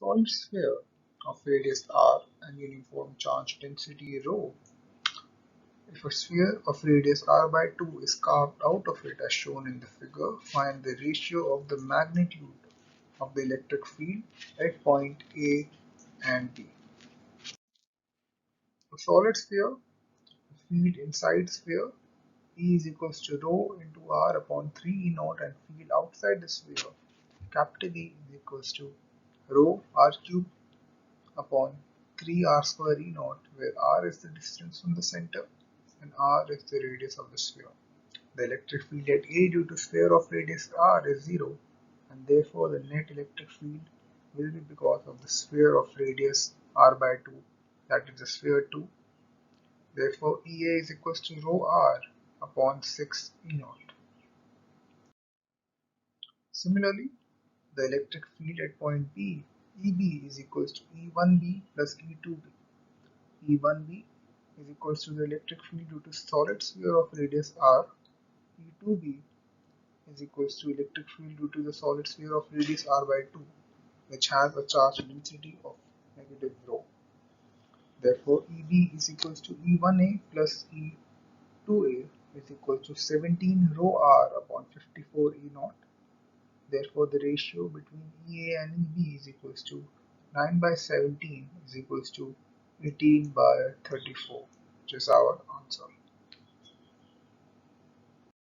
Solid sphere of radius r and uniform charge density ρ. If a sphere of radius r by 2 is carved out of it as shown in the figure, find the ratio of the magnitude of the electric field at point A and B. A solid sphere, field inside sphere, E is equals to rho into r upon 3 E naught, and field outside the sphere, capital E is equals to rho r cube upon 3r square E naught, where r is the distance from the center and r is the radius of the sphere. The electric field at A due to sphere of radius r is 0, and therefore the net electric field will be because of the sphere of radius r by 2, that is the sphere 2. Therefore EA is equals to rho r upon 6 E naught. Similarly, the electric field at point B, EB, is equals to E1B plus E2B. E1B is equals to the electric field due to solid sphere of radius r. E2B is equals to electric field due to the solid sphere of radius r by 2, which has a charge density of negative rho. Therefore, EB is equals to E1A plus E2A is equals to 17 rho r upon 54 E naught. Therefore, the ratio between EA and EB is equals to 9 by 17 is equals to 18 by 34, which is our answer.